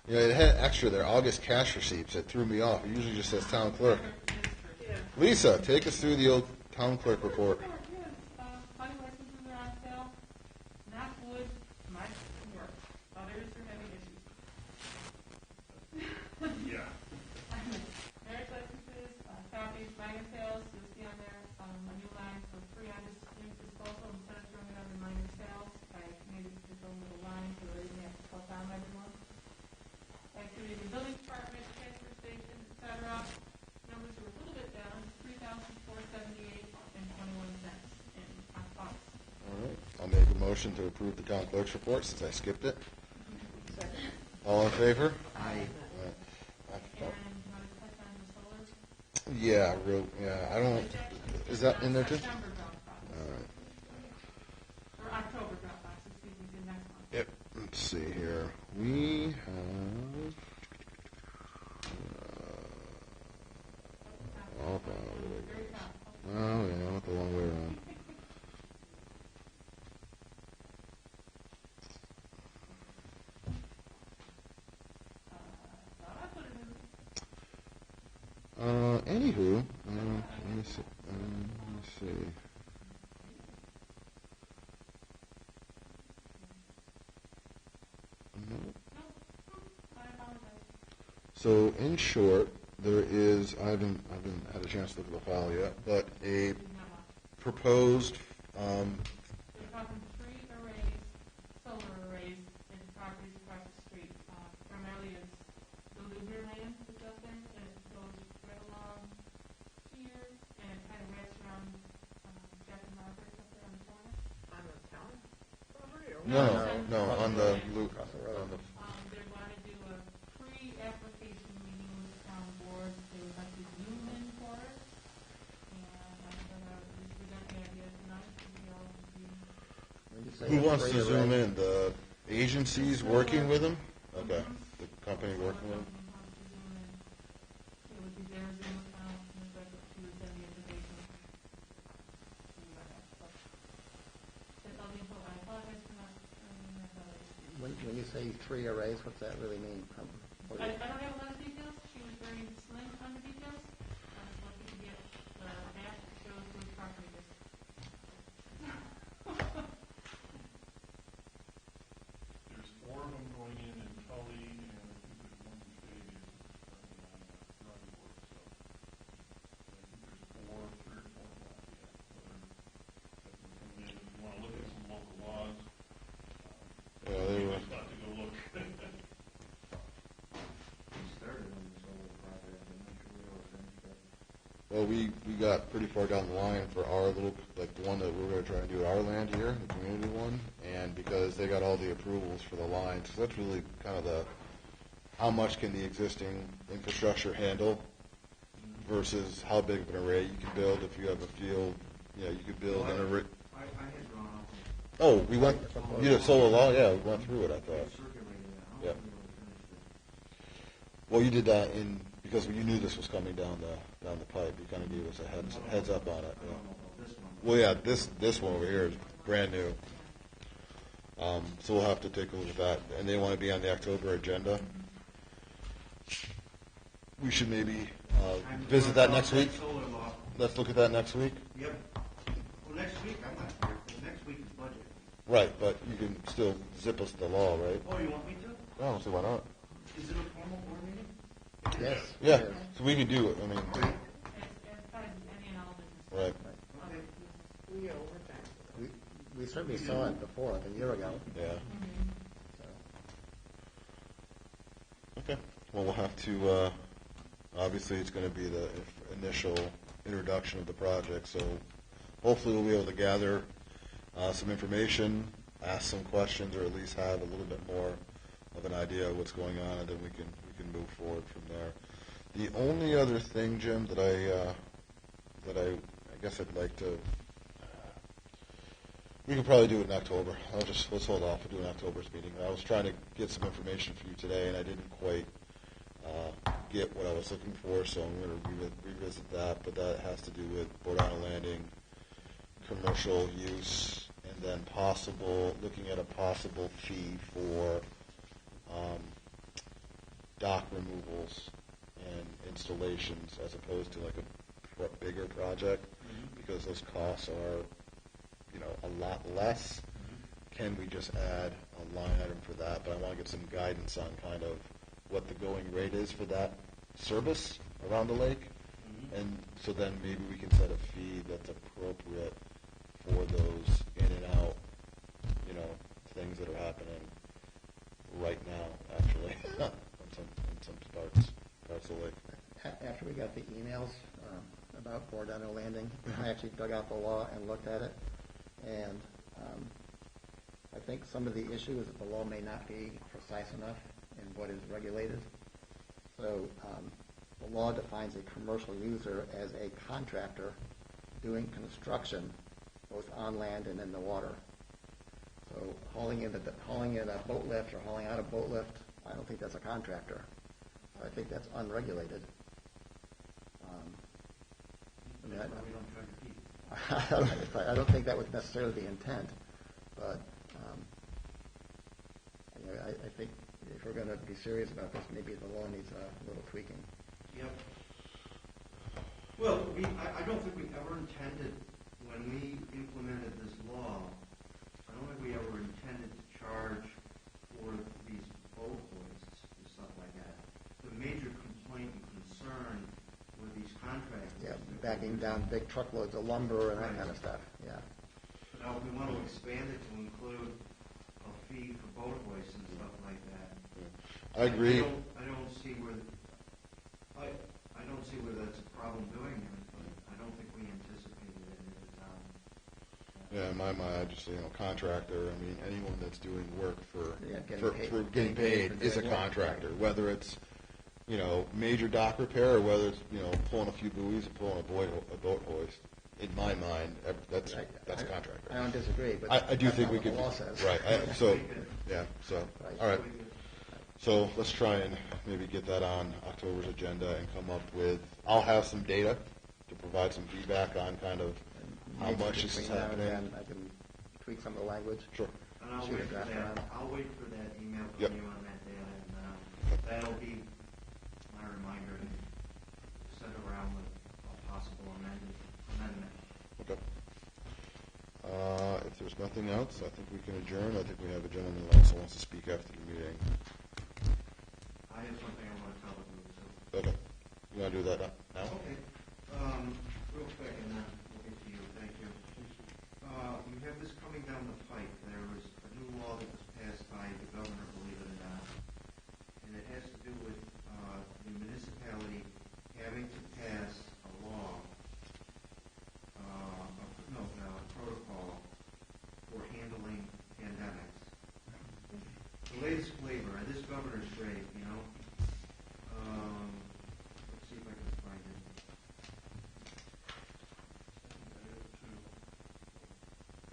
Yeah, it had extra there, August cash receipts. It threw me off. It usually just says town clerk. Yeah. Lisa, take us through the old town clerk report. yes, funny licenses are on sale, not wood, might work, others are having issues. Yeah. motion to approve the town clerk's report since I skipped it. All in favor? Aye. And you want to touch on the solar? Yeah, I don't, is that in there too? September Dropbox, All right. or October Dropbox, excuse me, the next one. Yep. Let's see here. We have. Oh, Very top. oh, yeah, I went the long way around. Thought I put it in. Anywho, let me see. Let me see. Nope. I apologize. So, in short, there is, I haven't had a chance to look at the file yet, but a Did not watch. proposed, They're talking tree arrays, solar arrays in properties across the street. Primarily it's the Luger land that's up there, and it goes right along here, and it kind of wraps around Jeff and Margaret's up there on the corner. On the town property or? no, on the loop, Across the road. on the, They want to do a pre-application meeting with the town board. They would like to zoom in for it. And I'm gonna just present the idea tonight, so we all can be. When you say who wants free to zoom array- in? The agencies working with them? Okay, the company working with them? It would be their Zoom account, and if she would send the invitation. That's all the info. I apologize for not bringing that earlier. When you say tree arrays, what's that really mean? What I is- don't have a lot of details. She was very slim on the details. I was lucky to get the map that shows whose property it is. There's 4 of them going in Tully, and I think there's one in Vegas that's currently on the drawing board, so. I think there's 3 or 4 left yet. So that's what's coming in. If you want to look at some local laws, Yeah, they were. just thought to go look. We started on the solar project, I'm not sure we all finished it. Well, we got pretty far down the line for our little, like the one that we're going to try and do at our land here, the community one, and because they got all the approvals for the lines, so that's really kind of the, how much can the existing infrastructure handle versus how big of an array you can build if you have a field, you know, you could build an array. I had drawn up Oh, we went, you did a solar law? Yeah, we went through it, I a thought. circulated, I Yeah. don't think we finished it. Well, you did that because you knew this was coming down the pipe, you kind of gave us a heads up on it, I yeah. don't know about this one. Well, yeah, this one over here is brand new. So we'll have to take a look at that, and they want to be on the October agenda. We should maybe I'm visit that next week. Solar law. Let's look at that next week. Yep. Well, next week, I'm not here, because next week is budget. Right, but you can still zip us the law, right? Oh, you want me to? I don't see why not. Is it a formal board meeting? Yes. Yeah, yes. so we can do it. I mean, As part of any and all business. right? Okay. We get overtime. We certainly saw it before, like a year ago. Yeah. So. Okay. Well, we'll have to. Obviously, it's going to be the initial introduction of the project, so hopefully we'll be able to gather some information, ask some questions, or at least have a little bit more of an idea of what's going on, and then we can move forward from there. The only other thing, Jim, that I guess I'd like to. We could probably do it in October. Let's hold off and do an October's meeting. I was trying to get some information for you today, and I didn't quite get what I was looking for, so I'm going to revisit that. But that has to do with Bordano Landing, commercial use, and then looking at a possible fee for dock removals and installations as opposed to like a bigger project, because those costs are, a lot less. Can we just add a line item for that? But I want to get some guidance on kind of what the going rate is for that service around the lake. And so then maybe we can set a fee that's appropriate for those in and out, things that are happening right now, actually, in some parts of the lake. After we got the emails about Bordano Landing, I actually dug out the law and looked at it. And think some of the issue is that the law may not be precise enough in what is regulated. So the law defines a commercial user as a contractor doing construction both on land and in the water. So hauling in a boat lift or hauling out a boat lift, I don't think that's a contractor. I think that's unregulated. That's why we don't charge a fee. I don't think that was necessarily the intent, but I think if we're going to be serious about this, maybe the law needs a little tweaking. Yep. Well, I don't think we ever intended, when we implemented this law, I don't think we ever intended to charge for these boat hoists and stuff like that. The major complaint and concern with these contracts. Yeah, backing down big truckloads of lumber and that kind of stuff, yeah. But now if we want to expand it to include a fee for boat hoists and stuff like that. I agree. I don't see where that's a problem doing it, but I don't think we anticipated it at the time. Yeah, in my mind, I just say, contractor. I mean, anyone that's doing work for Getting getting paid paid for is a doing work. contractor. Whether it's major dock repair or whether it's pulling a few buoys and pulling a boat hoist. In my mind, that's a contractor. I don't disagree, but I do that's think not we what could. the law says. Right. All right. So let's try and maybe get that on October's agenda and come up with. I'll have some data to provide some feedback on kind of how Maybe much this is between now and happening. then I can tweak some of the language. Sure. And I'll Shoot wait a for draft that. around. I'll wait for that email from Yep. you on that data, and that'll be my reminder to send around with a possible amendment. Okay. If there's nothing else, I think we can adjourn. I think we have a gentleman that also wants to speak after the meeting. I have something I want to tell the group, so. Okay. You want to do that now? Okay. Real quick, and then we'll get to you. Thank you. You have this coming down the pike. There was a new law that was passed by the governor, believe it or not, and it has to do with the municipality having to pass a law, a protocol for handling pandemics. The latest flavor, and this governor's great, let's see if I can find it.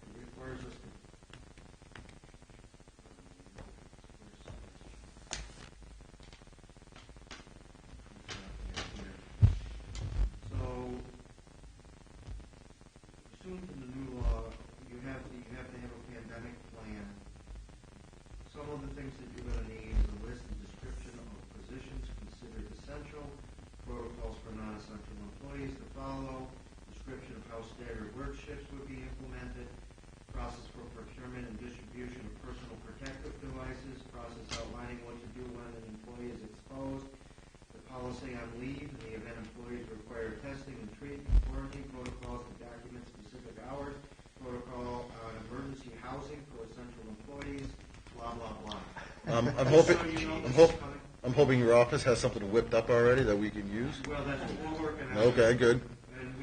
It requires us to. So, pursuant to the new law, you have to have a pandemic plan. Some of the things that you're going to need is a list and description of positions considered essential, protocols for non-essential employees to follow, description of how staggered work shifts would be implemented, process for procurement and distribution of personal protective devices, process outlining what to do when an employee is exposed, the policy on leave in the event employees require testing and treatment, quarantine protocols to document specific hours, protocol on emergency housing for essential employees, blah, blah, blah. I'm hoping. So you know I'm this is coming. I'm hoping your office has something whipped up already that we can use. Well, that's what we're working on. Okay, good. And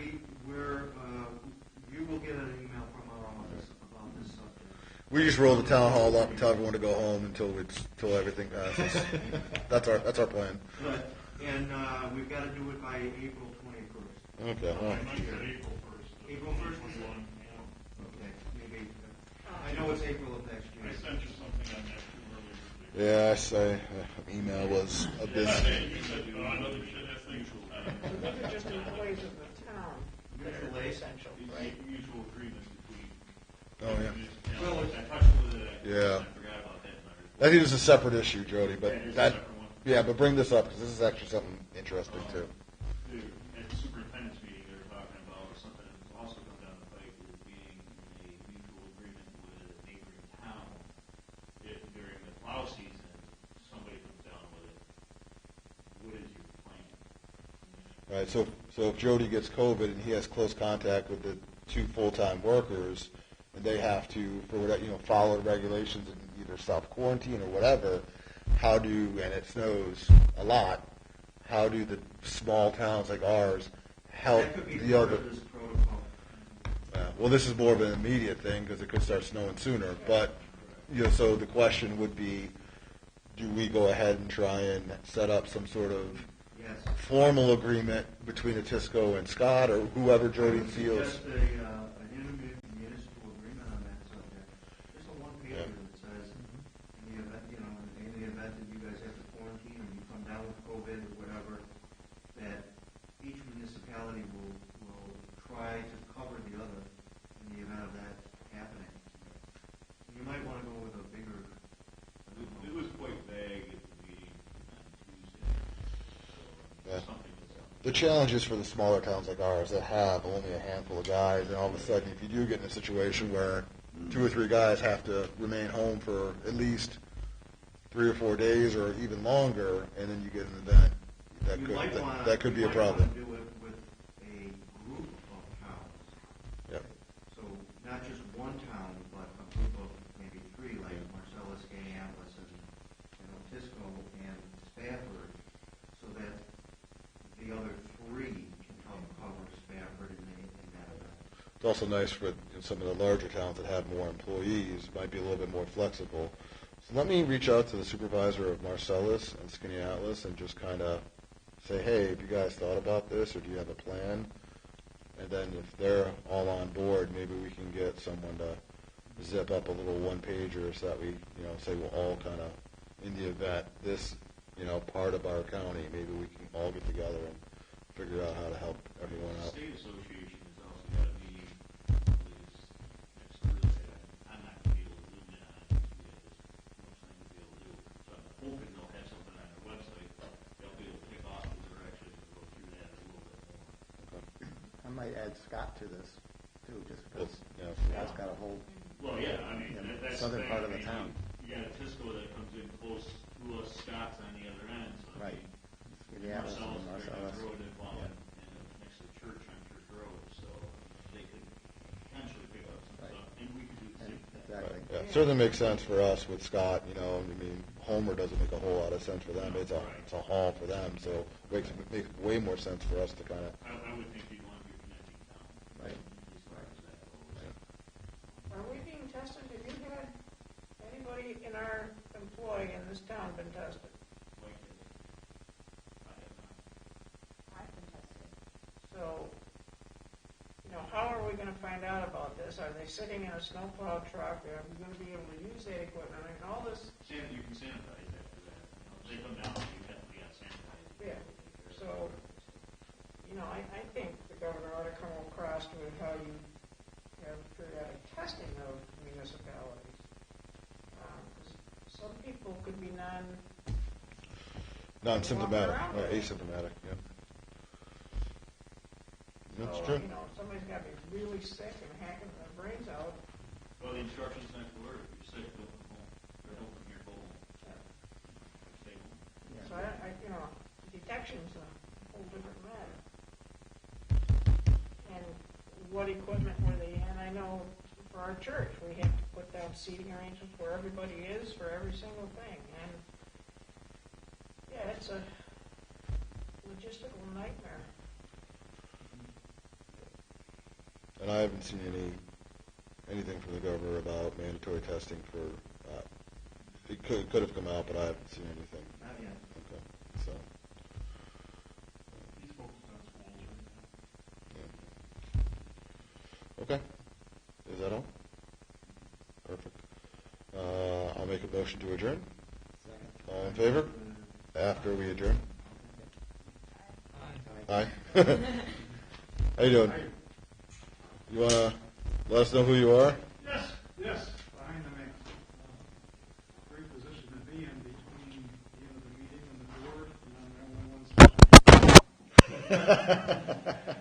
you will get an email from our office about this subject. We just roll the town hall up and tell everyone to go home until everything passes. That's our plan. But, and we've got to do it by April 21st. Okay. Well, I said April 1st. April 1st is it? Okay, maybe. I know it's April of next year. I sent you something on that too earlier. yeah, I say email was a busy. You said another shit has things. These are just employees of the town that are Mutual aid. essential, right? Mutual agreements between. Oh yeah. Well, I touched with it. Yeah. I forgot about that. I think it's a separate issue, Jody, but It is a that. separate one. Yeah, but bring this up because this is actually something interesting too. At the superintendent's meeting, they were talking about something that's also come down the pike is being in a mutual agreement with a neighboring town. If during the plow season, somebody comes down with it, what is your plan? Right. So if Jody gets COVID and he has close contact with the two full-time workers, and they have to, for whatever, follow the regulations and either self-quarantine or whatever, and it snows a lot, how do the small towns like ours help That could be the part other? of this protocol. Well, this is more of an immediate thing because it could start snowing sooner, but So the question would be, do we go ahead and try and set up some sort of Yes. formal agreement between Atisco and Scott or whoever Jody feels? Suggest an intermunicipal agreement on that subject. Just a one pager that says, in the event, in the event that you guys have to quarantine or you come down with COVID or whatever, that each municipality will try to cover the other in the event of that happening. You might want to go with a bigger. It was quite vague at the meeting on Tuesday. So, Yeah. something was up. The challenge is for the smaller towns like ours that have only a handful of guys, and all of a sudden, if you do get in a situation where 2 or 3 guys have to remain home for at least 3 or 4 days or even longer, and then you get an event, that could be a problem. Do it with a group of towns. Yep. So not just one town, but a group of maybe 3, like Marcellus, Ganeatlas, and Otisco and Spafford, so that the other 3 can help cover Spafford in that event. It's also nice for some of the larger towns that have more employees, might be a little bit more flexible. So let me reach out to the supervisor of Marcellus and Skaneateles and just kind of say, hey, have you guys thought about this, or do you have a plan? And then if they're all on board, maybe we can get someone to zip up a little one-pager so that we, say we'll all kind of, in the event, this, part of our county, maybe we can all get together and figure out how to help everyone The out. state association has also got a meeting, I believe it's next Thursday. I'm not going to be able to zoom in on it because we have this much thing to be able to do. So I'm hoping they'll have something on their website. They'll be able to pick off the direction and go through that a little bit more. I might add Scott to this, too, just because Yeah. Scott's got a whole Well, yeah, I mean, that's southern the thing. part of I the mean, town. You got a Tisco that comes in close to us, Scott's on the other end, so. I Right. mean, Skaneateles Marcellus, and right Marcellus. on the road and next to the church on Church Road, so they could potentially pick up some Right. stuff, and we could do the same thing. Exactly. Yeah, certainly makes sense for us with Scott, Homer doesn't make a whole lot of sense for them. It's a haul for them, so it makes way more sense for us to kind of, I would think you'd want to be connecting town. Right. As far as that goes. Are we being tested? Have you had anybody in our employ in this town been tested? Like it. I have not. I've been tested. So, how are we going to find out about this? Are they sitting in a snowplow truck? Are we going to be able to use that equipment? I mean, all this, You can sanitize after that. If they come down, you have to be on sanitize. Yeah. So, I think the governor ought to come across with how you have periodic testing of municipalities. 'Cause some people could be non-symptomatic, Walk or around. asymptomatic, yeah. That's So, true. Somebody's got to be really sick and hacking their brains out. Well, the instructions next to word, if you're sick, don't come home. Or don't come here, go home. Stay home. So detection's a whole different matter. And what equipment were they in? I know for our church, we have to put down seating arrangements where everybody is for every single thing. And yeah, it's a logistical nightmare. And I haven't seen anything from the governor about mandatory testing for, it could have come out, but I haven't seen anything. Not yet. Okay, so, He's focused on schools right now. yeah. Okay, is that all? Perfect. I'll make a motion to adjourn. Second. All in favor? After we adjourn? Aye. How you doing? You want to let us know who you are? Yes, behind the man. Great position to be in between the end of the meeting and the board, and I'm the only one.